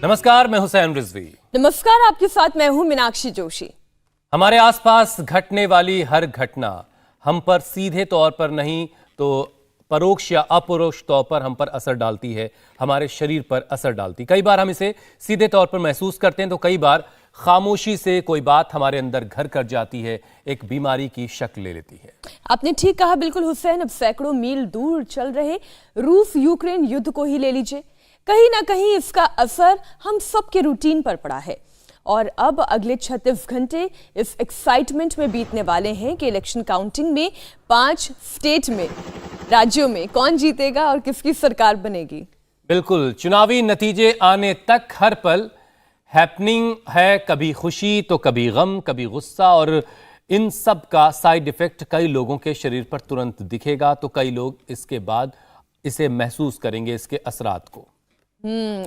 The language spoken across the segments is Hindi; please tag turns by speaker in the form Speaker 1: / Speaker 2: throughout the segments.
Speaker 1: नमस्कार, मैं हुसैन रिजवी।
Speaker 2: नमस्कार, आपके साथ मैं हूं मीनाक्षी जोशी।
Speaker 1: हमारे आसपास घटने वाली हर घटना हम पर सीधे तौर पर नहीं तो परोक्ष या अपरोक्ष तौर पर हम पर असर डालती है, हमारे शरीर पर असर डालती। कई बार हम इसे सीधे तौर पर महसूस करते हैं तो कई बार खामोशी से कोई बात हमारे अंदर घर कर जाती है, एक बीमारी की शक्ल ले लेती है।
Speaker 2: आपने ठीक कहा बिल्कुल हुसैन। अब सैकड़ों मील दूर चल रहे रूस यूक्रेन युद्ध को ही ले लीजिए, कहीं ना कहीं इसका असर हम सबके रूटीन पर पड़ा है। और अब अगले 36 घंटे इस एक्साइटमेंट में बीतने वाले हैं कि इलेक्शन काउंटिंग में 5 स्टेट में, राज्यों में कौन जीतेगा और किसकी सरकार बनेगी।
Speaker 1: बिल्कुल, चुनावी नतीजे आने तक हर पल हैपनिंग है, कभी खुशी तो कभी गम, कभी गुस्सा, और इन सब का साइड इफेक्ट कई लोगों के शरीर पर तुरंत दिखेगा तो कई लोग इसके बाद इसे महसूस करेंगे, इसके असरात को।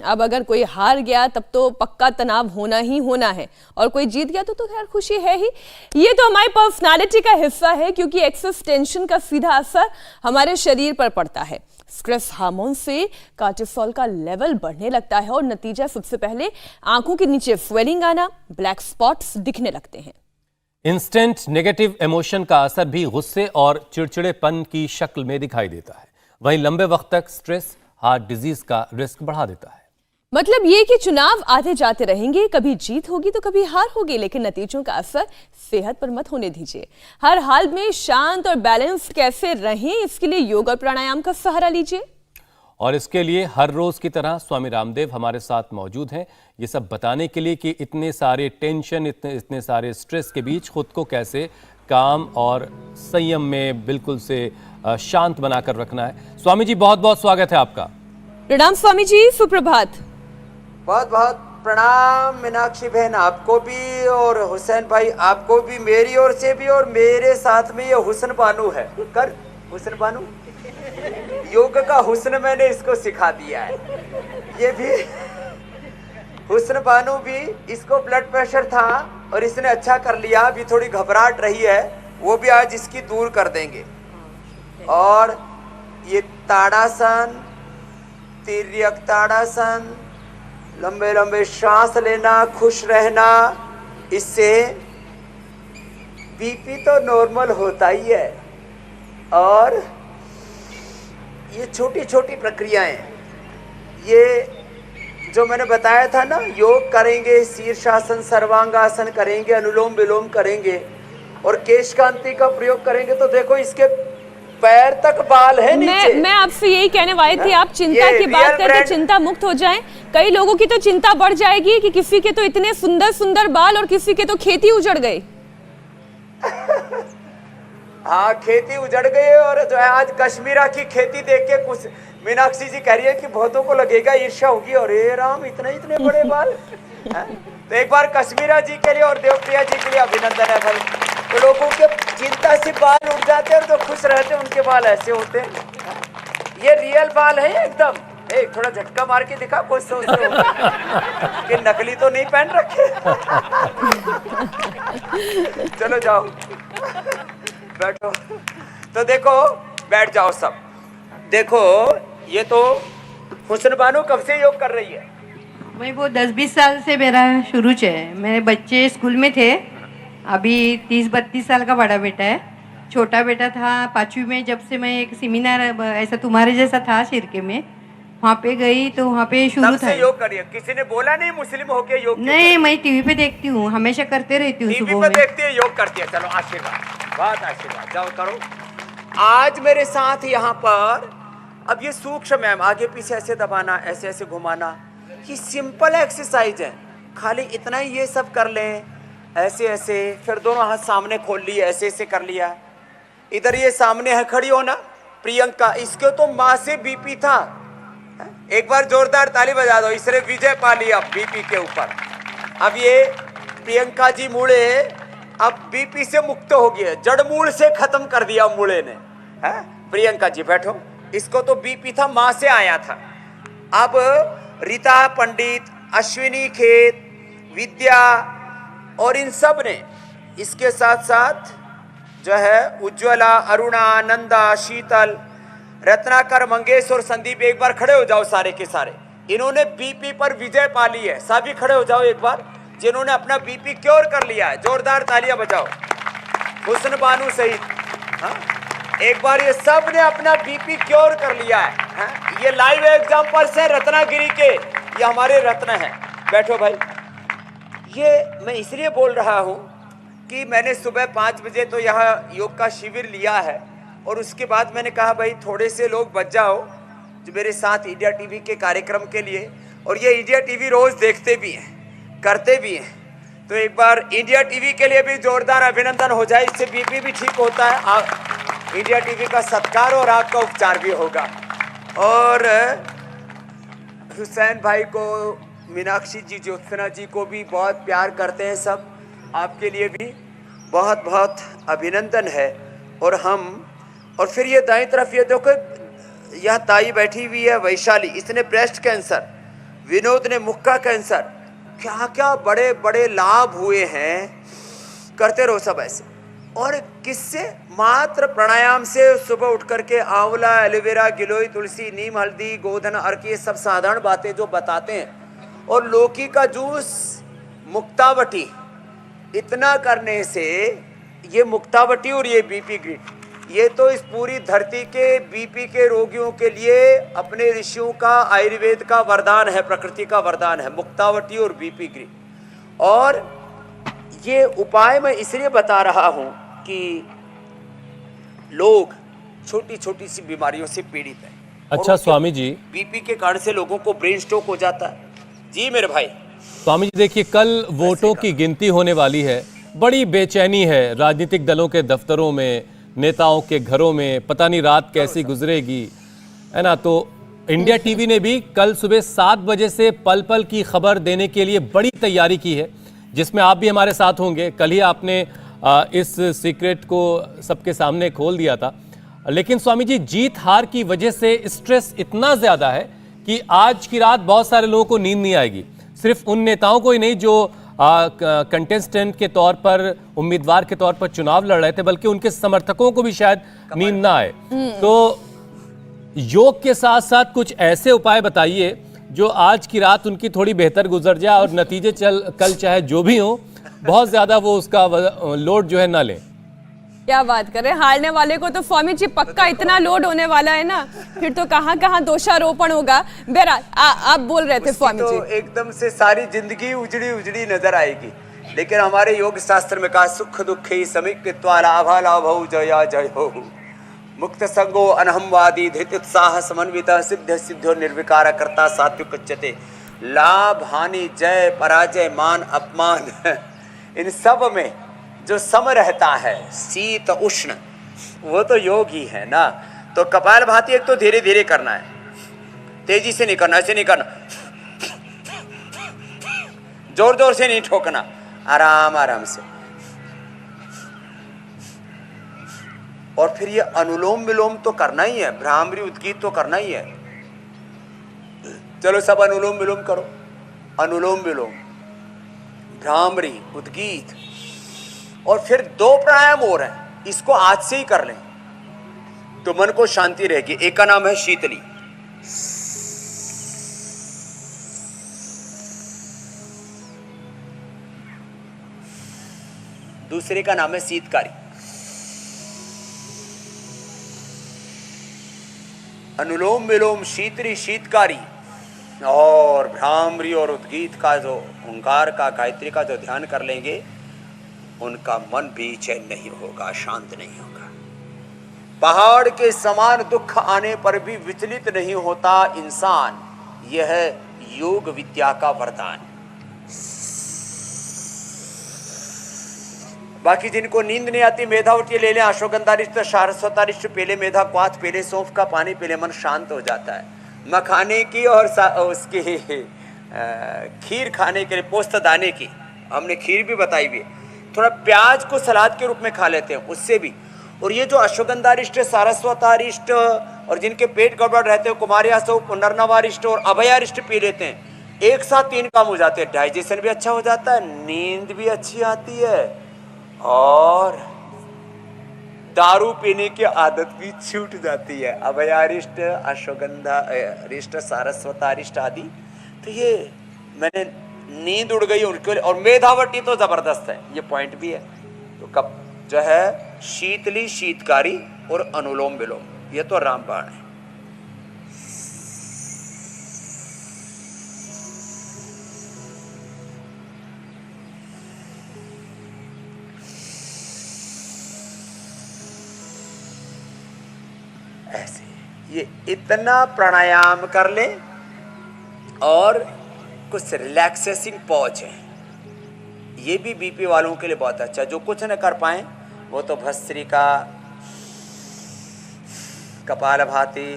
Speaker 2: अब अगर कोई हार गया तब तो पक्का तनाव होना ही होना है, और कोई जीत गया तो खैर खुशी है ही। ये तो हमारी पर्सनालिटी का हिस्सा है, क्योंकि एक्सेस टेंशन का सीधा असर हमारे शरीर पर पड़ता है। स्ट्रेस हार्मोन से कार्टिसोल का लेवल बढ़ने लगता है और नतीजा सबसे पहले आंखों के नीचे स्वेलिंग आना, ब्लैक स्पॉट्स दिखने लगते हैं।
Speaker 1: इंस्टेंट नेगेटिव इमोशन का असर भी गुस्से और चिड़चिड़ेपन की शक्ल में दिखाई देता है। वहीं लंबे वक्त तक स्ट्रेस हार्ट डिजीज का रिस्क बढ़ा देता है।
Speaker 2: मतलब ये कि चुनाव आते जाते रहेंगे, कभी जीत होगी तो कभी हार होगी, लेकिन नतीजों का असर सेहत पर मत होने दीजिए। हर हाल में शांत और बैलेंस कैसे रहें, इसके लिए योग और प्राणायाम का सहारा लीजिए।
Speaker 1: और इसके लिए हर रोज की तरह स्वामी रामदेव हमारे साथ मौजूद हैं, ये सब बताने के लिए कि इतने सारे टेंशन, इतने सारे स्ट्रेस के बीच खुद को कैसे काम और संयम में बिल्कुल से शांत बनाकर रखना है। स्वामी जी, बहुत बहुत स्वागत है आपका।
Speaker 2: प्रणाम स्वामी जी, सुप्रभात।
Speaker 3: बहुत बहुत प्रणाम मीनाक्षी बहन, आपको भी और हुसैन भाई आपको भी, मेरी ओर से भी। और मेरे साथ में ये हुस्न बानू है। कर हुस्न बानू, योग का हुस्न मैंने इसको सिखा दिया है। ये भी हुस्न बानू भी, इसको ब्लड प्रेशर था और इसने अच्छा कर लिया। अभी थोड़ी घबराहट रही है, वो भी आज इसकी दूर कर देंगे। और ये ताड़ासन, तिर्यक ताड़ासन, लंबे लंबे सांस लेना, खुश रहना, इससे बीपी तो नॉर्मल होता ही है। और ये छोटी छोटी प्रक्रियाएं, ये जो मैंने बताया था ना, योग करेंगे, शीर्षासन, सर्वांगासन करेंगे, अनुलोम विलोम करेंगे और केश कांति का प्रयोग करेंगे, तो देखो इसके पैर तक बाल है नीचे।
Speaker 2: मैं आपसे यही कहने वाली थी, आप चिंता की बात करके चिंता मुक्त हो जाएं। कई लोगों की तो चिंता बढ़ जाएगी कि किसी के तो इतने सुंदर सुंदर बाल और किसी के तो खेती उजड़ गई।
Speaker 3: हाँ, खेती उजड़ गई। और जो है आज कश्मीरा की खेती देख के कुछ मीनाक्षी जी कह रही है कि बहुतों को लगेगा ईर्ष्या होगी, और हे राम, इतने इतने बड़े बाल। तो एक बार कश्मीरा जी के लिए और देवप्रिया जी के लिए अभिनंदन है भाई। तो लोगों के चिंता से बाल उड़ जाते हैं और जो खुश रहते हैं उनके बाल ऐसे होते हैं। ये रियल बाल है एकदम। एक थोड़ा झटका मार के दिखा, कुछ सोचते हो कि नकली तो नहीं पहन रखे। चलो जाओ बैठो। तो देखो, बैठ जाओ सब। देखो, ये तो हुस्न बानू कब से योग कर रही है?
Speaker 4: वही वो 10-20 साल से मेरा शुरू से है। मेरे बच्चे स्कूल में थे, अभी 30-32 साल का बड़ा बेटा है। छोटा बेटा था 5वीं में, जब से मैं एक सेमिनार ऐसा तुम्हारे जैसा था शिरके में, वहाँ पे गई तो वहाँ पे शुरू था।
Speaker 3: योग करिए, किसी ने बोला नहीं मुस्लिम होके योग?
Speaker 4: नहीं, मैं टीवी पे देखती हूँ, हमेशा करते रहती हूँ।
Speaker 3: टीवी पे देखती है, योग करती है। चलो आशीर्वाद, बहुत आशीर्वाद, जाओ करो। आज मेरे साथ यहाँ पर, अब ये सूक्ष्म है, आगे पीछे ऐसे दबाना, ऐसे ऐसे घुमाना, ये सिंपल एक्सरसाइज है। खाली इतना ही ये सब कर लें, ऐसे ऐसे, फिर दोनों हाथ सामने खोल लिए, ऐसे ऐसे कर लिया। इधर ये सामने है, खड़ी हो ना प्रियंका, इसके तो माँ से बीपी था। एक बार जोरदार ताली बजा दो, इसने विजय पा लिया बीपी के ऊपर। अब ये प्रियंका जी मुड़े अब बीपी से मुक्त हो गए, जड़ मूल से खत्म कर दिया मुड़े ने। है प्रियंका जी, बैठो। इसको तो बीपी था, माँ से आया था। अब रीता पंडित, अश्विनी खेत, विद्या और इन सब ने, इसके साथ साथ जो है उज्ज्वला, अरुणा, नंदा, शीतल, रत्नाकर, मंगेश और संदीप, एक बार खड़े हो जाओ सारे के सारे। इन्होंने बीपी पर विजय पा ली है। सभी खड़े हो जाओ एक बार, जिन्होंने अपना बीपी क्योर कर लिया है, जोरदार तालियां बजाओ। हुस्न बानू सहित, हाँ? एक बार ये सब ने अपना बीपी क्योर कर लिया है, हाँ? ये लाइव एग्जांपल्स हैं रत्नागिरी के, ये हमारे रत्न हैं। बैठो भाई। ये मैं इसलिए बोल रहा हूँ कि मैंने सुबह 5 बजे तो यहाँ योग का शिविर लिया है, और उसके बाद मैंने कहा भाई थोड़े से लोग बच जाओ जो मेरे साथ इंडिया टीवी के कार्यक्रम के लिए, और ये इंडिया टीवी रोज देखते भी हैं, करते भी हैं, तो एक बार इंडिया टीवी के लिए भी जोरदार अभिनंदन हो जाए, इससे बीपी भी ठीक होता है, इंडिया टीवी का सत्कार और आग का उपचार भी होगा। और हुसैन भाई को, मीनाक्षी जी, ज्योत्सना जी को भी बहुत प्यार करते हैं सब, आपके लिए भी बहुत बहुत अभिनंदन है। और फिर ये दाईं तरफ ये देखो, यह ताई बैठी हुई है वैशाली, इसने ब्रेस्ट कैंसर, विनोद ने मुख का कैंसर, क्या क्या बड़े बड़े लाभ हुए हैं। करते रहो सब ऐसे। और किससे? मात्र प्राणायाम से। सुबह उठ करके आंवला, एलोवेरा, गिलोय, तुलसी, नीम, हल्दी, गोधन, अर्क, ये सब साधारण बातें जो बताते हैं। और लौकी का जूस, मुक्तावटी, इतना करने से ये मुक्तावटी और ये बीपी ग्रीन, ये तो इस पूरी धरती के बीपी के रोगियों के लिए अपने ऋषियों का, आयुर्वेद का वरदान है, प्रकृति का वरदान है, मुक्तावटी और बीपी ग्रीन। और ये उपाय मैं इसलिए बता रहा हूं कि लोग छोटी छोटी सी बीमारियों से पीड़ित हैं।
Speaker 1: अच्छा स्वामी जी,
Speaker 3: बीपी के कारण से लोगों को ब्रेन स्ट्रोक हो जाता है। जी मेरे भाई।
Speaker 1: स्वामी जी देखिए, कल वोटों की गिनती होने वाली है, बड़ी बेचैनी है राजनीतिक दलों के दफ्तरों में, नेताओं के घरों में, पता नहीं रात कैसी गुजरेगी, है ना। तो इंडिया टीवी ने भी कल सुबह 7 बजे से पल पल की खबर देने के लिए बड़ी तैयारी की है, जिसमें आप भी हमारे साथ होंगे। कल ही आपने इस सीक्रेट को सबके सामने खोल दिया था। लेकिन स्वामी जी, जीत हार की वजह से स्ट्रेस इतना ज़्यादा है कि आज की रात बहुत सारे लोगों को नींद नहीं आएगी। सिर्फ उन नेताओं को ही नहीं जो कंटेस्टेंट के तौर पर, उम्मीदवार के तौर पर चुनाव लड़ रहे थे, बल्कि उनके समर्थकों को भी शायद नींद ना आए। तो योग के साथ साथ कुछ ऐसे उपाय बताइए जो आज की रात उनकी थोड़ी बेहतर गुजर जाए और नतीजे कल चाहे जो भी हो, बहुत ज्यादा वो उसका लोड जो है ना ले।
Speaker 2: क्या बात कर रहे हैं, हारने वाले को तो स्वामी जी पक्का इतना लोड होने वाला है ना, फिर तो कहाँ कहाँ दोषारोपण होगा। बहरहाल आप बोल रहे थे स्वामी
Speaker 3: तो
Speaker 2: जी,
Speaker 3: एकदम से सारी जिंदगी उजड़ी उजड़ी नजर आएगी। लेकिन हमारे योग शास्त्र में कहा, सुख दुखे समीकृत्वा लाभा लाभौ जया जय हो, मुक्त संगो अनहमवादी धृत उत्साह समन्वित सिद्ध सिद्धो निर्विकार कर्ता सात्विक उच्यते। लाभ हानि, जय पराजय, मान अपमान, इन सब में जो सम रहता है, शीत उष्ण, वो तो योग ही है ना। तो कपालभाति एक तो धीरे धीरे करना है, तेजी से नहीं करना, ऐसे नहीं करना, जोर जोर से नहीं ठोकना, आराम आराम से। और फिर ये अनुलोम विलोम तो करना ही है, भ्रामरी उद्गीत तो करना ही है। चलो सब अनुलोम विलोम करो, अनुलोम विलोम, भ्रामरी, उद्गीत। और फिर 2 प्राणायाम और हैं, इसको आज से ही कर लें तो मन को शांति रहेगी। एक का नाम है शीतली, दूसरे का नाम है शीतकारी। अनुलोम विलोम, शीतली, शीतकारी और भ्रामरी और उद्गीत का जो ओंकार का, गायत्री का जो ध्यान कर लेंगे, उनका मन बेचैन नहीं होगा, शांत नहीं होगा। पहाड़ के समान दुख आने पर भी विचलित नहीं होता इंसान, यह है योग विद्या का वरदान। बाकी जिनको नींद नहीं आती, मेधावटी ले लें, अश्वगंधारिष्ट, सारस्वतारिष्ट पी ले, मेधा क्वाथ पी ले, सौंफ का पानी पी ले, मन शांत हो जाता है। मखाने की और उसकी खीर खाने के लिए, पोस्त दाने की, हमने खीर भी बताई हुई है। थोड़ा प्याज को सलाद के रूप में खा लेते हैं, उससे भी। और ये जो अश्वगंधारिष्ट, सारस्वतारिष्ट और जिनके पेट गड़बड़ रहते हैं, कुमारियासव, पुनर्नवारिष्ट और अभयारिष्ट पी लेते हैं, एक साथ 3 काम हो जाते हैं। डाइजेशन भी अच्छा हो जाता है, नींद भी अच्छी आती है और दारू पीने की आदत भी छूट जाती है। अभयारिष्ट, अश्वगंधा अरिष्ट, सारस्वतारिष्ट आदि। तो ये मैंने नींद उड़ गई उनके लिए। और मेधावटी तो जबरदस्त है, ये पॉइंट भी है। तो कब जो है शीतली, शीतकारी और अनुलोम विलोम, ये तो रामबाण है। ऐसे ये इतना प्राणायाम कर ले और कुछ रिलैक्सेसिंग पॉज है, ये भी बीपी वालों के लिए बहुत अच्छा। जो कुछ न कर पाए वो तो भस्त्रिका, कपालभाति,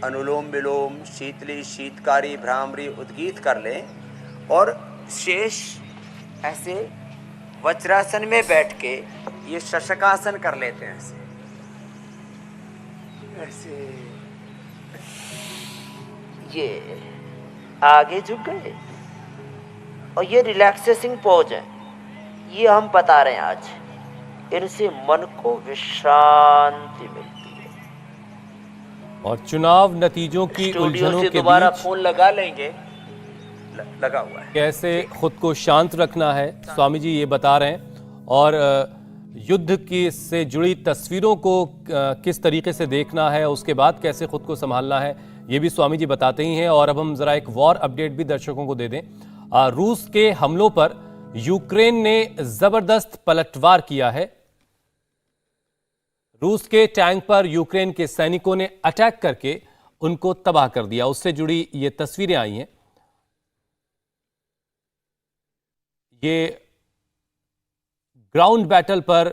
Speaker 3: अनुलोम विलोम, शीतली, शीतकारी, भ्रामरी, उद्गीत कर लें और शेष ऐसे वज्रासन में बैठ के ये शशकासन कर लेते हैं। ऐसे ये आगे झुक गए और ये रिलैक्सेसिंग पोज है, ये हम बता रहे हैं आज। इनसे मन को विश्रांति मिलती है।
Speaker 1: और चुनाव नतीजों की उलझनों के
Speaker 3: दोबारा
Speaker 1: बीच
Speaker 3: फोन लगा लेंगे, लगा हुआ है।
Speaker 1: कैसे खुद को शांत रखना है, स्वामी जी ये बता रहे हैं। और युद्ध की से जुड़ी तस्वीरों को किस तरीके से देखना है, उसके बाद कैसे खुद को संभालना है, ये भी स्वामी जी बताते ही हैं। और अब हम जरा एक वॉर अपडेट भी दर्शकों को दे दें। रूस के हमलों पर यूक्रेन ने जबरदस्त पलटवार किया है। रूस के टैंक पर यूक्रेन के सैनिकों ने अटैक करके उनको तबाह कर दिया। उससे जुड़ी ये तस्वीरें आई हैं। ये ग्राउंड बैटल पर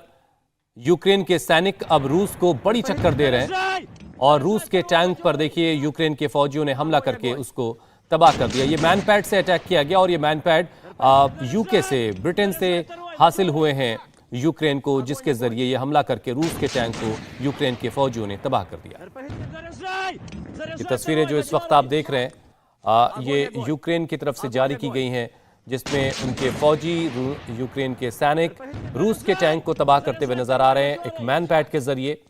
Speaker 1: यूक्रेन के सैनिक अब रूस को बड़ी टक्कर दे रहे हैं और रूस के टैंक पर देखिए यूक्रेन के फौजियों ने हमला करके उसको तबाह कर दिया। ये मैनपैड से अटैक किया गया और ये मैनपैड यूके से, ब्रिटेन से हासिल हुए हैं यूक्रेन को, जिसके जरिए ये हमला करके रूस के टैंक को यूक्रेन के फौजियों ने तबाह कर दिया। ये तस्वीरें जो इस वक्त आप देख रहे हैं ये यूक्रेन की तरफ से जारी की गई हैं, जिसमें उनके फौजी, यूक्रेन के सैनिक रूस के टैंक को तबाह करते हुए नजर आ रहे हैं एक मैनपैड के जरिए।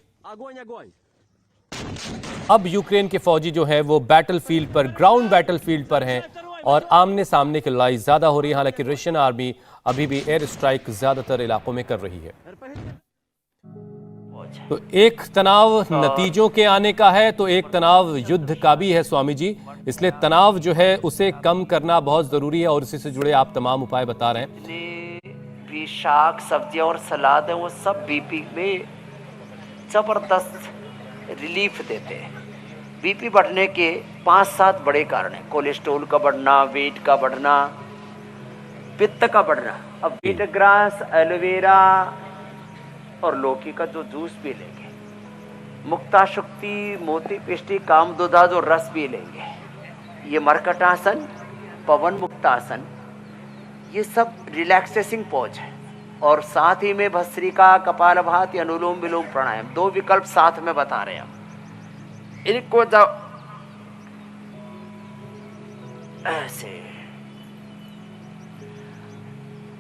Speaker 1: अब यूक्रेन के फौजी जो है वो बैटलफील्ड पर, ग्राउंड बैटलफील्ड पर हैं और आमने सामने की लड़ाई ज्यादा हो रही है। हालांकि रशियन आर्मी अभी भी एयर स्ट्राइक ज्यादातर इलाकों में कर रही है। तो एक तनाव नतीजों के आने का है तो एक तनाव युद्ध का भी है स्वामी जी, इसलिए तनाव जो है उसे कम करना बहुत जरूरी है और इसी से जुड़े आप तमाम उपाय बता रहे हैं।
Speaker 3: शाक, सब्जियां और सलाद है वो सब बीपी में जबरदस्त रिलीफ देते हैं। बीपी बढ़ने के 5-7 बड़े कारण हैं। कोलेस्ट्रॉल का बढ़ना, वेट का बढ़ना, पित्त का बढ़ना। अब बीट ग्रास, एलोवेरा और लौकी का जो जूस पी लेंगे, मुक्ता शुक्ति, मोती पिष्टी, कामदुधा जो रस पी लेंगे, ये मरकटासन, पवन मुक्तासन, ये सब रिलैक्सेसिंग पोज है। और साथ ही में भस्त्रिका, कपालभाति, अनुलोम विलोम प्राणायाम, 2 विकल्प साथ में बता रहे हैं हम। इनको जब ऐसे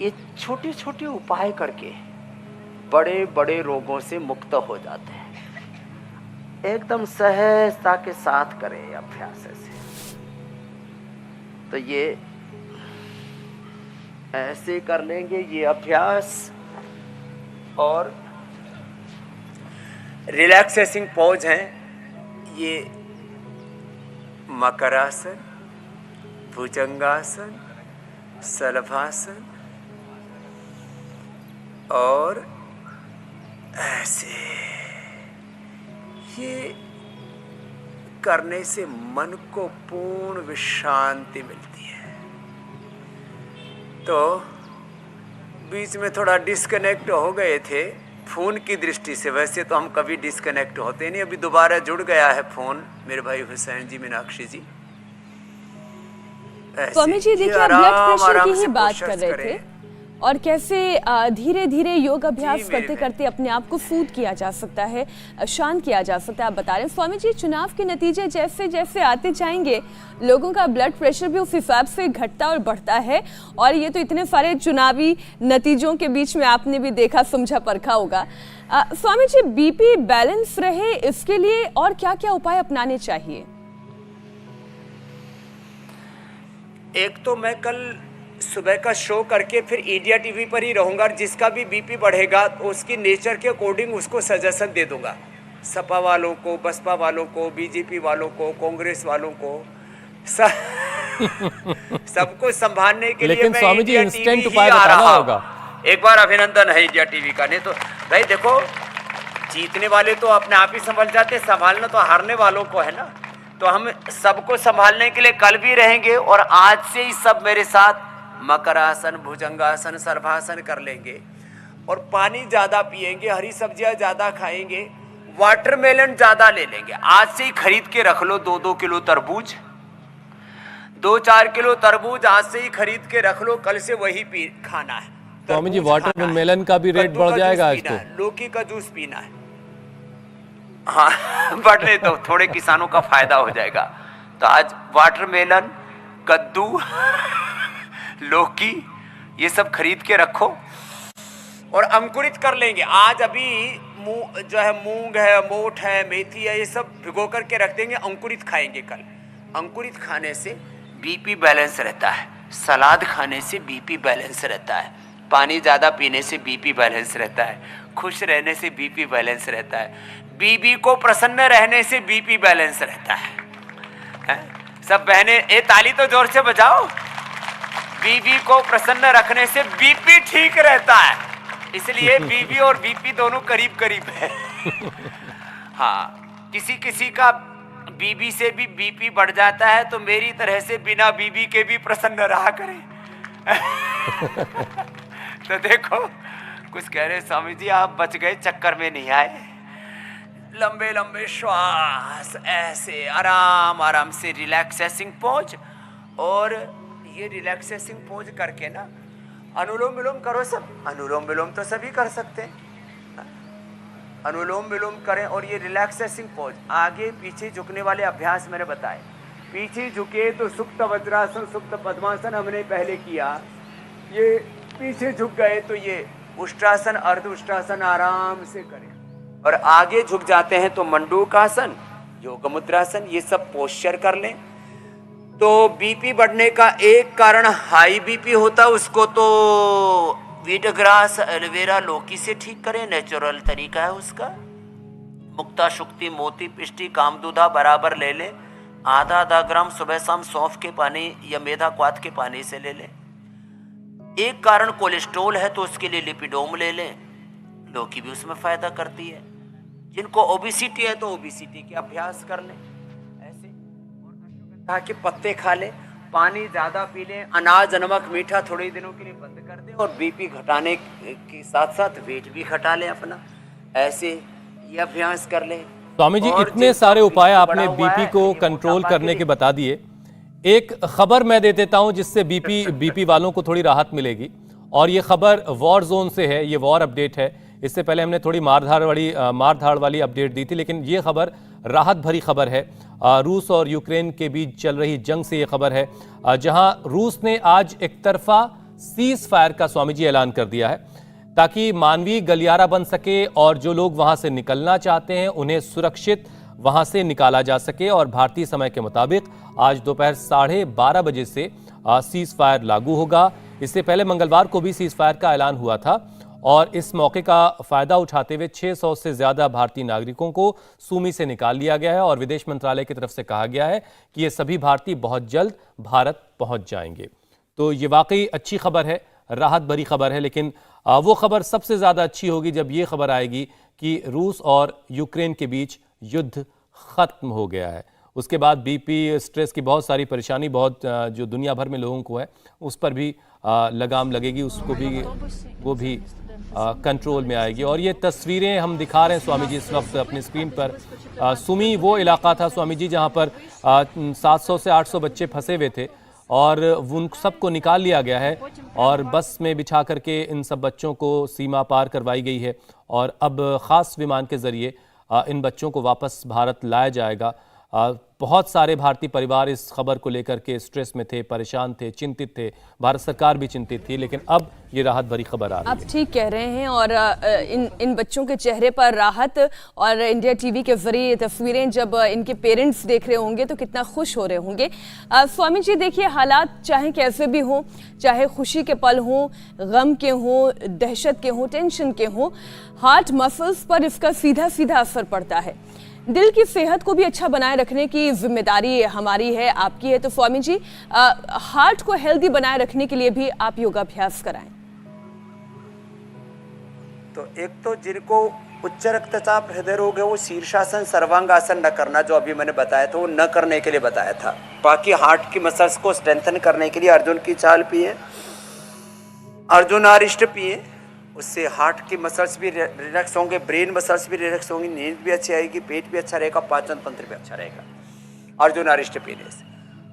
Speaker 3: ये छोटे छोटे उपाय करके बड़े बड़े रोगों से मुक्त हो जाते हैं। एकदम सहजता के साथ करें अभ्यास से। तो ये ऐसे कर लेंगे ये अभ्यास और रिलैक्सेसिंग पोज हैं। ये मकरासन, भुजंगासन, सलभासन और ऐसे, ये करने से मन को पूर्ण विश्रांति मिलती है। तो बीच में थोड़ा डिस्कनेक्ट हो गए थे फोन की दृष्टि से, वैसे तो हम कभी डिस्कनेक्ट होते नहीं। अभी दोबारा जुड़ गया है फोन मेरे भाई हुसैन जी, मीनाक्षी जी।
Speaker 2: स्वामी जी देखिए, आप ब्लड प्रेशर की ही बात कर रहे थे और कैसे धीरे धीरे योग अभ्यास
Speaker 3: मेरी
Speaker 2: करते
Speaker 3: बहन।
Speaker 2: करते अपने आप को सूद किया जा सकता है, शांत किया जा सकता है। आप बता रहे हैं स्वामी जी, चुनाव के नतीजे जैसे जैसे आते जाएंगे लोगों का ब्लड प्रेशर भी उस हिसाब से घटता और बढ़ता है। और ये तो इतने सारे चुनावी नतीजों के बीच में आपने भी देखा समझा परखा होगा। स्वामी जी, बीपी बैलेंस रहे इसके लिए और क्या क्या उपाय अपनाने चाहिए?
Speaker 3: एक तो मैं कल सुबह का शो करके फिर इंडिया टीवी पर ही रहूंगा, और जिसका भी बीपी बढ़ेगा तो उसकी नेचर के अकॉर्डिंग उसको सजेशन दे दूंगा। सपा वालों को, बसपा वालों को, बीजेपी वालों को, कांग्रेस वालों को, सबको संभालने के लिए
Speaker 1: लेकिन
Speaker 3: मैं
Speaker 1: Swami ji
Speaker 3: India
Speaker 1: instant
Speaker 3: TV ही
Speaker 1: उपाय
Speaker 3: आ
Speaker 1: बताना
Speaker 3: रहा हूं।
Speaker 1: होगा।
Speaker 3: एक बार अभिनंदन है इंडिया टीवी का। नहीं तो भाई देखो, जीतने वाले तो अपने आप ही संभल जाते, संभालना तो हारने वालों को है ना। तो हम सबको संभालने के लिए कल भी रहेंगे, और आज से ही सब मेरे साथ मकरासन, भुजंगासन, सर्वासन कर लेंगे, और पानी ज़्यादा पिएंगे, हरी सब्जियां ज़्यादा खाएंगे, वाटरमेलन ज़्यादा ले लेंगे। आज से ही खरीद के रख लो 2-2 किलो तरबूज, 2-4 किलो तरबूज आज से ही खरीद के रख लो, कल से वही खाना है।
Speaker 1: स्वामी जी,
Speaker 3: तरबूज खाना है,
Speaker 1: वाटरमेलन का भी रेट
Speaker 3: कद्दू
Speaker 1: बढ़
Speaker 3: का
Speaker 1: जाएगा
Speaker 3: जूस
Speaker 1: आज
Speaker 3: पीना
Speaker 1: तो।
Speaker 3: है, लौकी का जूस पीना है। हाँ बढ़ने तो थोड़े किसानों का फायदा हो जाएगा। तो आज वाटरमेलन, कद्दू, लौकी ये सब खरीद के रखो और अंकुरित कर लेंगे। आज अभी जो है मूंग है, मोठ है, मेथी है, ये सब भिगो करके रख देंगे, अंकुरित खाएंगे कल। अंकुरित खाने से बीपी बैलेंस रहता है, सलाद खाने से बीपी बैलेंस रहता है, पानी ज़्यादा पीने से बीपी बैलेंस रहता है, खुश रहने से बीपी बैलेंस रहता है, बीबी को प्रसन्न रहने से बीपी बैलेंस रहता है। सब बहनें ए ताली तो जोर से बजाओ। बीबी को प्रसन्न रखने से बीपी ठीक रहता है, इसलिए बीबी और बीपी दोनों करीब करीब है। हाँ, किसी किसी का बीबी से भी बीपी बढ़ जाता है, तो मेरी तरह से बिना बीबी के भी प्रसन्न रहा करें। तो देखो, कुछ कह रहे स्वामी जी आप बच गए, चक्कर में नहीं आए। लंबे लंबे श्वास, ऐसे आराम आराम से रिलैक्सेसिंग पोज, और ये रिलैक्सेसिंग पोज करके ना अनुलोम विलोम करो। सब अनुलोम विलोम तो सभी कर सकते हैं, अनुलोम विलोम करें। और ये रिलैक्सेसिंग पोज, आगे पीछे झुकने वाले अभ्यास मैंने बताए। पीछे झुके तो सुप्त वज्रासन, सुप्त पद्मासन हमने पहले किया। ये पीछे झुक गए तो ये उष्ट्रासन, अर्ध उष्ट्रासन आराम से करें। और आगे झुक जाते हैं तो मंडूकासन, योग मुद्रासन, ये सब पोस्चर कर लें। तो बीपी बढ़ने का एक कारण हाई बीपी होता है, उसको तो वीट ग्रास, एलोवेरा, लौकी से ठीक करें, नेचुरल तरीका है उसका। मुक्ता, शुक्ति, मोती, पिष्टी, कामदूधा बराबर ले लें। आधा ग्राम सुबह शाम सौंफ के पानी या मेधा क्वाथ के पानी से ले लें। एक कारण कोलेस्ट्रोल है तो उसके लिए लिपिडोम ले लें, लौकी भी उसमें फायदा करती है। जिनको ओबिसिटी है तो ओबिसिटी के अभ्यास कर लें ऐसे। और अश्वगंधा के पत्ते खा लें, पानी ज़्यादा पी लें, अनाज, नमक, मीठा थोड़े दिनों के लिए बंद कर दें, और बीपी घटाने के साथ साथ वेट भी घटा लें अपना। ऐसे ये अभ्यास कर लें।
Speaker 1: स्वामी जी, इतने सारे उपाय आपने बीपी को कंट्रोल करने के बता दिए। एक खबर मैं दे देता हूं जिससे बीपी वालों को थोड़ी राहत मिलेगी, और ये खबर वॉर जोन से है, ये वॉर अपडेट है। इससे पहले हमने थोड़ी मारधाड़ वाली अपडेट दी थी, लेकिन ये खबर राहत भरी खबर है। रूस और यूक्रेन के बीच चल रही जंग से ये खबर है, जहां रूस ने आज एक तरफा सीज फायर का स्वामी जी ऐलान कर दिया है, ताकि मानवीय गलियारा बन सके और जो लोग वहां से निकलना चाहते हैं उन्हें सुरक्षित वहां से निकाला जा सके। और भारतीय समय के मुताबिक आज दोपहर 12:30 बजे से सीज फायर लागू होगा। इससे पहले मंगलवार को भी सीज फायर का ऐलान हुआ था, और इस मौके का फायदा उठाते हुए 600 से ज्यादा भारतीय नागरिकों को सूमी से निकाल लिया गया है। और विदेश मंत्रालय की तरफ से कहा गया है कि ये सभी भारतीय बहुत जल्द भारत पहुंच जाएंगे। तो ये वाकई अच्छी खबर है, राहत भरी खबर है। लेकिन वो खबर सबसे ज्यादा अच्छी होगी जब ये खबर आएगी कि रूस और यूक्रेन के बीच युद्ध खत्म हो गया है। उसके बाद बीपी, स्ट्रेस की बहुत सारी परेशानी, बहुत जो दुनिया भर में लोगों को है, उस पर भी लगाम लगेगी, उसको भी वो भी कंट्रोल में आएगी। और ये तस्वीरें हम दिखा रहे हैं स्वामी जी इस वक्त अपनी स्क्रीन पर। सुमी वो इलाका था स्वामी जी जहां पर 700 से 800 बच्चे फंसे हुए थे, और उन सबको निकाल लिया गया है। और बस में बिछा करके इन सब बच्चों को सीमा पार करवाई गई है और अब ख़ास विमान के ज़रिए इन बच्चों को वापस भारत लाया जाएगा। बहुत सारे भारतीय परिवार इस खबर को लेकर के स्ट्रेस में थे, परेशान थे, चिंतित थे। भारत सरकार भी चिंतित थी, लेकिन अब ये राहत भरी खबर आ रही है।
Speaker 2: आप ठीक कह रहे हैं और इन बच्चों के चेहरे पर राहत और इंडिया टीवी के जरिए तस्वीरें जब इनके पेरेंट्स देख रहे होंगे तो कितना खुश हो रहे होंगे। स्वामी जी देखिए, हालात चाहे कैसे भी हों, चाहे खुशी के पल हों, गम के हों, दहशत के हों, टेंशन के हों, हार्ट मसल्स पर इसका सीधा सीधा असर पड़ता है। दिल की सेहत को भी अच्छा बनाए रखने की जिम्मेदारी हमारी है, आपकी है। तो स्वामी जी, हार्ट को हेल्दी बनाए रखने के लिए भी आप योगाभ्यास कराएं।
Speaker 3: तो एक तो जिनको उच्च रक्तचाप, हृदय रोग है, वो शीर्षासन, सर्वांगासन न करना, जो अभी मैंने बताया था, वो न करने के लिए बताया था। बाकी हार्ट की मसल्स को स्ट्रेंथन करने के लिए अर्जुन की चाल पिए, अर्जुन अरिष्ट पिए, उससे हार्ट की मसल्स भी रिलैक्स होंगे, ब्रेन मसल्स भी रिलैक्स होंगी, नींद भी अच्छी आएगी, पेट भी अच्छा रहेगा, पाचन तंत्र भी अच्छा रहेगा अर्जुन अरिष्ट पीने से।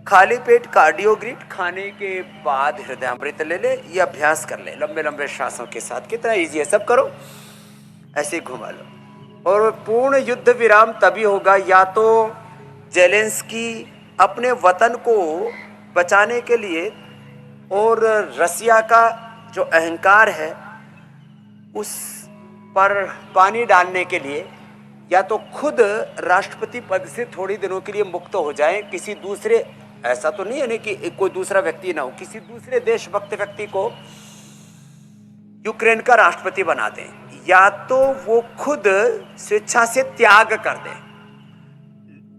Speaker 3: खाली पेट कार्डियोग्रिड खाने के बाद हृदयामृत ले ले, ये अभ्यास कर ले लंबे लंबे श्वासों के साथ। कितना ईजी है, सब करो, ऐसे घुमा लो। और पूर्ण युद्ध विराम तभी होगा या तो जेलेंस्की अपने वतन को बचाने के लिए और रसिया का जो अहंकार है उस पर पानी डालने के लिए, या तो खुद राष्ट्रपति पद से थोड़ी दिनों के लिए मुक्त हो जाएं, किसी दूसरे, ऐसा तो नहीं है ना कि कोई दूसरा व्यक्ति ना हो, किसी दूसरे देशभक्त व्यक्ति को यूक्रेन का राष्ट्रपति बना दें, या तो वो खुद स्वेच्छा से त्याग कर दें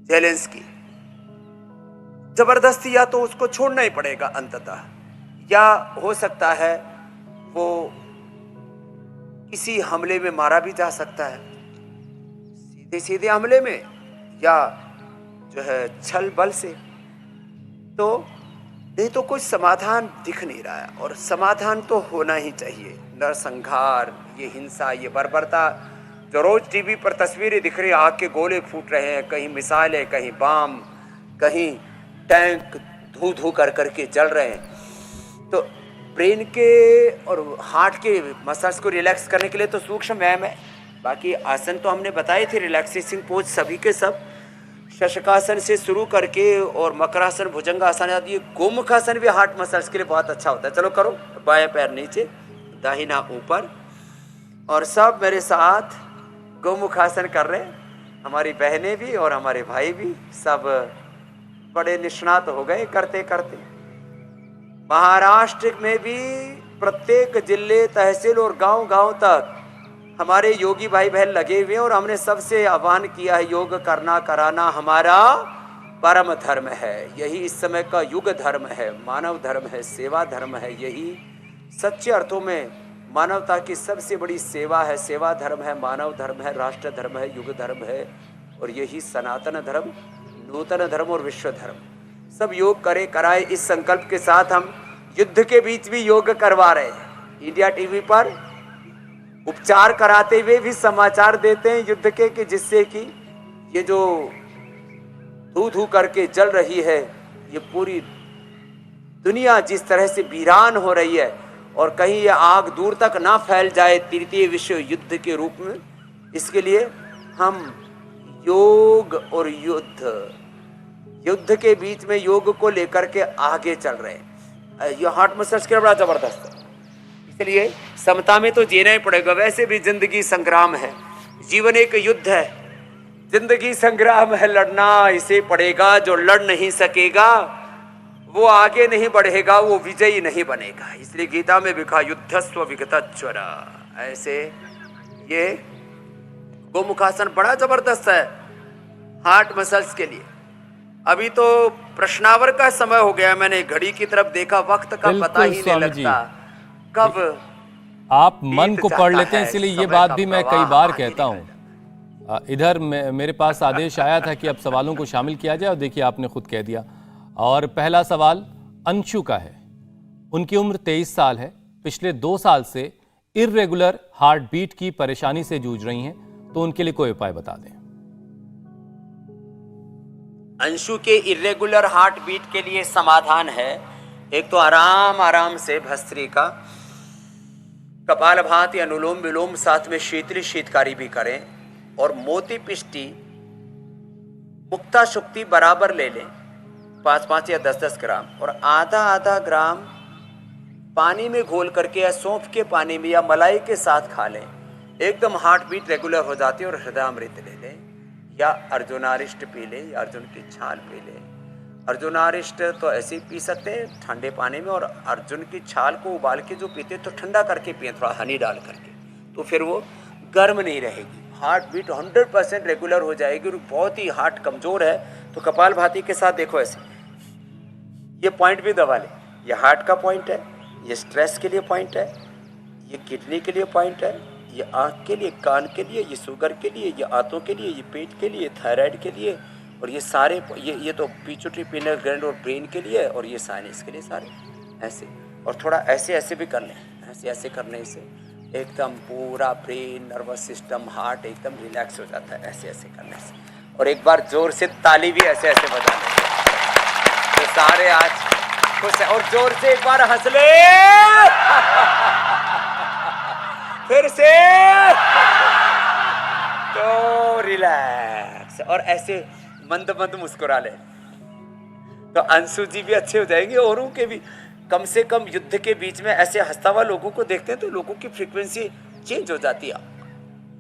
Speaker 3: जेलेंस्की जबरदस्ती, या तो उसको छोड़ना ही पड़ेगा अंततः, या हो सकता है वो किसी हमले में मारा भी जा सकता है, सीधे सीधे हमले में, या जो है छल बल से। तो नहीं तो कोई समाधान दिख नहीं रहा है, और समाधान तो होना ही चाहिए। नरसंहार, ये हिंसा, ये बर्बरता, जो रोज टीवी पर तस्वीरें दिख रही है, आग के गोले फूट रहे हैं, कहीं मिसाइलें, कहीं बम, कहीं टैंक धू धू कर करके जल रहे हैं। तो ब्रेन के और हार्ट के मसल्स को रिलैक्स करने के लिए तो सूक्ष्म व्यायाम है। बाकी आसन तो हमने बताए थे, रिलैक्सेशन पोज सभी के सब, शशकासन से शुरू करके और मकरासन, भुजंगासन आदि। ये गोमुखासन भी हार्ट मसल्स के लिए बहुत अच्छा होता है। चलो करो, बाएं पैर नीचे, दाहिना ऊपर, और सब मेरे साथ गोमुखासन कर रहे हैं। हमारी बहनें भी और हमारे भाई भी सब बड़े निष्णात हो गए करते करते। महाराष्ट्र में भी प्रत्येक जिले, तहसील और गांव-गांव तक हमारे योगी भाई बहन लगे हुए हैं, और हमने सबसे आह्वान किया है, योग करना, कराना हमारा परम धर्म है। यही इस समय का युग धर्म है, मानव धर्म है, सेवा धर्म है। यही सच्चे अर्थों में मानवता की सबसे बड़ी सेवा है। सेवा धर्म है, मानव धर्म है, राष्ट्र धर्म है, युग धर्म है, और यही सनातन धर्म, नूतन धर्म और विश्व धर्म। सब योग करे, कराए, इस संकल्प के साथ हम युद्ध के बीच भी योग करवा रहे हैं। इंडिया टीवी पर उपचार कराते हुए भी समाचार देते हैं युद्ध के, कि जिससे कि ये जो धू धू करके जल रही है, ये पूरी दुनिया जिस तरह से वीरान हो रही है, और कहीं ये आग दूर तक ना फैल जाए तृतीय विश्व युद्ध के रूप में, इसके लिए हम योग और युद्ध के बीच में योग को लेकर के आगे चल रहे हैं। ये हार्ट मसल्स के बड़ा जबरदस्त है, इसलिए समता में तो जीना ही पड़ेगा। वैसे भी जिंदगी संग्राम है, जीवन एक युद्ध है, जिंदगी संग्राम है, लड़ना इसे पड़ेगा। जो लड़ नहीं सकेगा वो आगे नहीं बढ़ेगा, वो विजयी नहीं बनेगा। इसलिए गीता में लिखा युद्धस्व विगतज्वर। ऐसे ये गोमुखासन बड़ा जबरदस्त है हार्ट मसल्स के लिए। अभी तो प्रश्नावर का समय हो गया, मैंने घड़ी की तरफ देखा, वक्त का पता ही नहीं लगता कब
Speaker 1: आप मन को पढ़ लेते हैं, इसलिए ये बात भी मैं कई बार कहता हूँ। इधर मेरे पास आदेश आया था कि अब सवालों को शामिल किया जाए, और देखिए आपने खुद कह दिया। और पहला सवाल अंशु का है। उनकी उम्र 23 साल है, पिछले 2 साल से इर्रेगुलर हार्ट बीट की परेशानी से जूझ रही हैं, तो उनके लिए कोई उपाय बता दें।
Speaker 3: अंशु के इर्रेगुलर हार्ट बीट के लिए समाधान है एक तो आराम आराम से भस्त्रिका, कपालभाति, अनुलोम विलोम, साथ में शीतली शीतकारी भी करें, और मोती पिष्टी मुक्ता शुक्ति बराबर ले लें, 5-5 या 10-10 ग्राम, और आधा ग्राम पानी में घोल करके या सौंफ के पानी में या मलाई के साथ खा लें। एकदम हार्ट बीट रेगुलर हो जाती है। और हृदयामृत ले लें, या अर्जुनारिष्ट पी लें, या अर्जुन की छाल पी लें। अर्जुनारिष्ट तो ऐसे ही पी सकते हैं ठंडे पानी में, और अर्जुन की छाल को उबाल के जो पीते तो ठंडा करके पिए, थोड़ा हनी डाल करके, तो फिर वो गर्म नहीं रहेगी, हार्ट बीट 100% रेगुलर हो जाएगी। और बहुत ही हार्ट कमजोर है तो कपालभाति के साथ देखो ऐसे, ये पॉइंट भी दबा ले, ये हार्ट का पॉइंट है, ये स्ट्रेस के लिए पॉइंट है, ये किडनी के लिए पॉइंट है, ये आँख के लिए, कान के लिए, ये शुगर के लिए, ये आंतों के लिए, ये पेट के लिए, थायराइड के लिए, और ये सारे ये तो पिट्यूटरी पिनियल ग्लैंड और ब्रेन के लिए, और ये साइनस के लिए सारे ऐसे। और थोड़ा ऐसे ऐसे भी कर लें, ऐसे ऐसे करने से एकदम पूरा ब्रेन, नर्वस सिस्टम, हार्ट एकदम रिलैक्स हो जाता है ऐसे ऐसे करने से। और एक बार जोर से ताली भी ऐसे ऐसे बजा लें तो सारे आज खुश है। और जोर से एक बार हंस ले फिर से, तो रिलैक्स, और ऐसे मंद मंद मुस्कुरा ले तो अंशु जी भी अच्छे हो जाएंगे, औरों के भी। कम से कम युद्ध के बीच में ऐसे हंसता हुआ लोगों को देखते हैं तो लोगों की फ्रीक्वेंसी चेंज हो जाती है,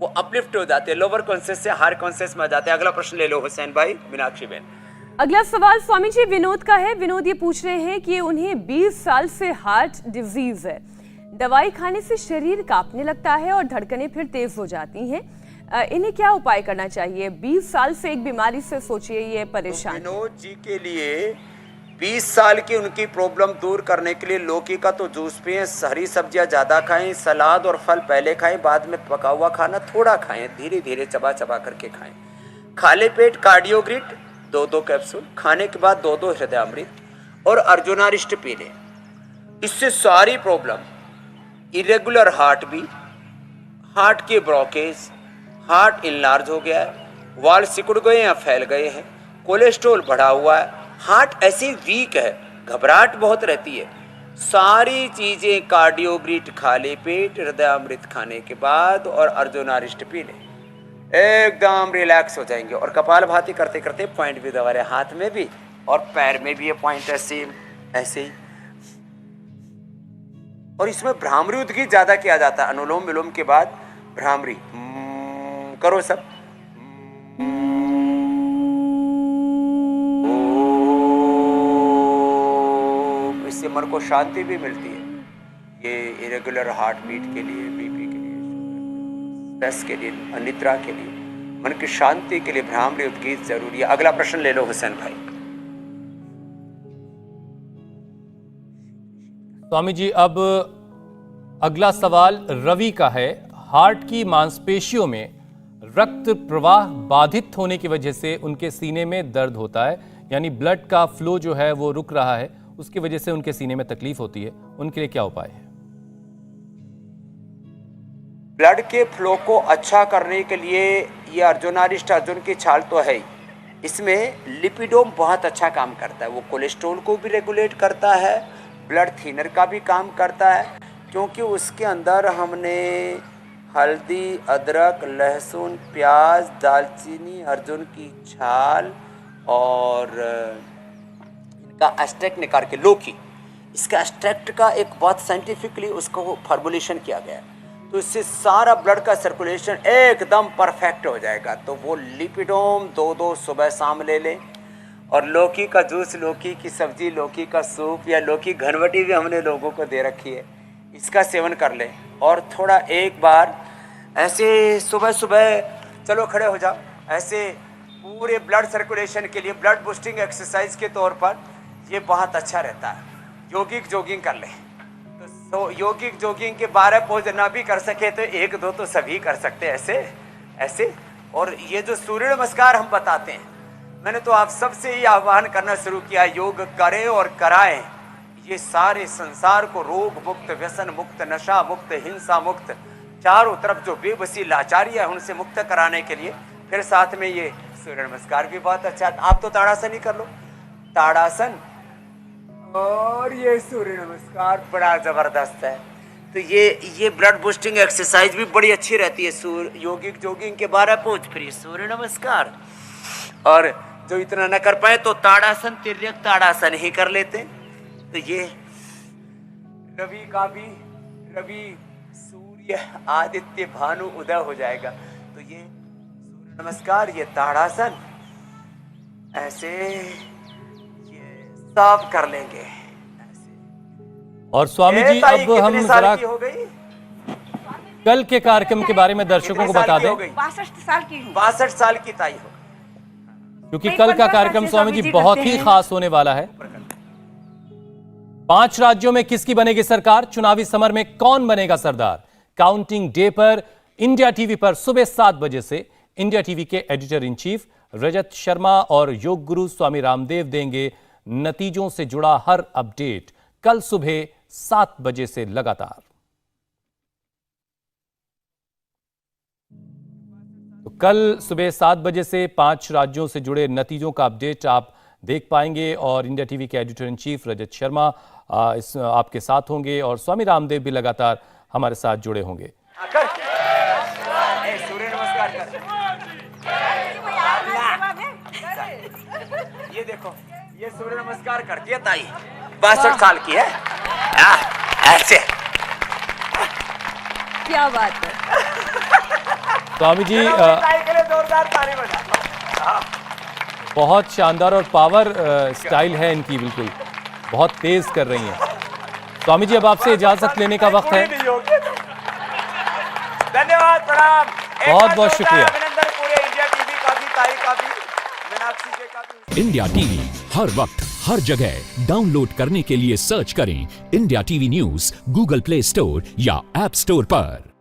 Speaker 3: वो अपलिफ्ट हो जाते हैं, लोअर कॉन्शियस से हायर कॉन्शियस में आ जाते हैं। अगला प्रश्न ले लो हुसैन भाई, मीनाक्षी बहन।
Speaker 2: अगला सवाल स्वामी जी विनोद का है। विनोद ये पूछ रहे हैं कि उन्हें 20 साल से हार्ट डिजीज है, दवाई खाने से शरीर कांपने लगता है और धड़कनें फिर तेज हो जाती हैं, इन्हें क्या उपाय करना चाहिए? 20 साल से एक बीमारी से सोचिए ये परेशान।
Speaker 3: विनोद जी के लिए 20 साल की उनकी प्रॉब्लम दूर करने के लिए लौकी का तो जूस पिएं, हरी सब्जियां ज्यादा खाएं, सलाद और फल पहले खाएं, बाद में पका हुआ खाना थोड़ा खाएं, धीरे धीरे चबा चबा करके खाएं। खाली पेट कार्डियोग्रिट 2-2 कैप्सूल, खाने के बाद 2-2 हृदयामृत और अर्जुनारिष्ट पी लें। इससे सारी problem, irregular heart beat, heart के ब्लॉकेज, हार्ट इनलार्ज हो गया है, वाल सिकुड़ गए या फैल गए हैं, कोलेस्ट्रॉल बढ़ा हुआ है, हार्ट ऐसे वीक है, घबराहट बहुत रहती है, सारी चीजें कार्डियोग्रिट खाली पेट, हृदयामृत खाने के बाद और अर्जुनारिष्ट पी लें, एकदम रिलैक्स हो जाएंगे। और कपालभाति करते करते पॉइंट भी दबा रहे, हाथ में भी और पैर में भी ये पॉइंट है सेम ऐसे ही। और इसमें भ्रामरी उद्गी ज्यादा किया जाता है, अनुलोम विलोम के बाद भ्रामरी करो सब। इससे मन को शांति भी मिलती है। ये इरेगुलर हार्ट बीट के लिए, बीपी के लिए, स्ट्रेस के लिए, अनिद्रा के लिए, मन की शांति के लिए भ्रामरी उद्गीत जरूरी है। अगला प्रश्न ले लो हुसैन भाई।
Speaker 1: स्वामी जी अब अगला सवाल रवि का है। हार्ट की मांसपेशियों में रक्त प्रवाह बाधित होने की वजह से उनके सीने में दर्द होता है, यानी ब्लड का फ्लो जो है वो रुक रहा है, उसकी वजह से उनके सीने में तकलीफ होती है, उनके लिए क्या उपाय है?
Speaker 3: ब्लड के फ्लो को अच्छा करने के लिए ये अर्जुनारिष्ट, अर्जुन की छाल तो है ही, इसमें लिपिडोम बहुत अच्छा काम करता है, वो कोलेस्ट्रॉल को भी रेगुलेट करता है, ब्लड थिनर का भी काम करता है, क्योंकि उसके अंदर हमने हल्दी, अदरक, लहसुन, प्याज, दालचीनी, अर्जुन की छाल और इनका एक्सट्रैक्ट निकाल के, लौकी, इसका एक्सट्रैक्ट का एक बहुत साइंटिफिकली उसको फॉर्मुलेशन किया गया है, तो इससे सारा ब्लड का सर्कुलेशन एकदम परफेक्ट हो जाएगा। तो वो लिपिडोम 2-2 सुबह शाम ले लें, और लौकी का जूस, लौकी की सब्जी, लौकी का सूप या लौकी घनवटी भी हमने लोगों को दे रखी है, इसका सेवन कर लें। और थोड़ा एक बार ऐसे सुबह सुबह, चलो खड़े हो जाओ, ऐसे पूरे ब्लड सर्कुलेशन के लिए ब्लड बूस्टिंग एक्सरसाइज के तौर पर ये बहुत अच्छा रहता है। योगिक जॉगिंग कर लें, तो योगिक जॉगिंग के 12 पोज ना भी कर सके तो 1-2 तो सभी कर सकते हैं ऐसे ऐसे। और ये जो सूर्य नमस्कार हम बताते हैं, मैंने तो आप सबसे ही आह्वान करना शुरू किया, योग करें और कराएं। ये सारे संसार को रोग मुक्त, व्यसन मुक्त, नशा मुक्त, हिंसा मुक्त, चारों तरफ जो बेबसी लाचारी है उनसे मुक्त कराने के लिए फिर साथ में ये सूर्य नमस्कार भी बहुत अच्छा है। आप तो ताड़ासन ही कर लो, ताड़ासन और ये सूर्य नमस्कार बड़ा जबरदस्त है। तो ये ब्लड बूस्टिंग एक्सरसाइज भी बड़ी अच्छी रहती है। सूर्य योगिक जोगिंग के 12 पोज, फिर सूर्य नमस्कार। और जो इतना न कर पाए तो ताड़ासन, तिर्यक ताड़ासन ही कर लेते। तो ये रवि का भी, रवि सूर्य आदित्य भानु उदय हो जाएगा। तो ये सूर्य नमस्कार, ये ताड़ासन, ऐसे ये सब कर लेंगे ऐसे।
Speaker 1: और स्वामी जी
Speaker 3: ताई
Speaker 1: अब हम
Speaker 3: कितने साल
Speaker 1: जरा
Speaker 3: की हो गई?
Speaker 1: कल के कार्यक्रम के बारे में दर्शकों को बता दें,
Speaker 4: 62 साल की हूँ।
Speaker 3: 62 साल की ताई हो।
Speaker 1: क्योंकि कल का कार्यक्रम स्वामी जी बहुत ही खास होने वाला है। 5 राज्यों में किसकी बनेगी सरकार, चुनावी समर में कौन बनेगा सरदार। काउंटिंग डे पर इंडिया टीवी पर सुबह 7 बजे से इंडिया टीवी के editor in chief Rajat Sharma और योग गुरु स्वामी रामदेव देंगे नतीजों से जुड़ा हर अपडेट, कल सुबह 7 बजे से लगातार। तो कल सुबह 7 बजे से 5 राज्यों से जुड़े नतीजों का अपडेट आप देख पाएंगे और इंडिया टीवी के editor in chief Rajat Sharma आपके साथ होंगे और स्वामी रामदेव भी लगातार हमारे साथ जुड़े होंगे।
Speaker 3: सूर्य नमस्कार कर। ये देखो, ये सूर्य नमस्कार करती है ताई, 62 साल की है। ऐसे
Speaker 2: क्या बात है।
Speaker 1: स्वामी जी
Speaker 3: ताई के लिए जोरदार ताली बजा।
Speaker 1: बहुत शानदार और पावर स्टाइल है इनकी, बिल्कुल बहुत तेज कर रही हैं। स्वामी जी अब आपसे इजाजत लेने का वक्त है।
Speaker 3: धन्यवाद, प्रणाम,
Speaker 1: बहुत बहुत शुक्रिया।
Speaker 3: अभिनंदन पूरे इंडिया टीवी का भी, ताई का भी, मीनाक्षी जी का भी।
Speaker 5: इंडिया टीवी हर वक्त हर जगह डाउनलोड करने के लिए सर्च करें India TV news Google play store या ऐप स्टोर पर।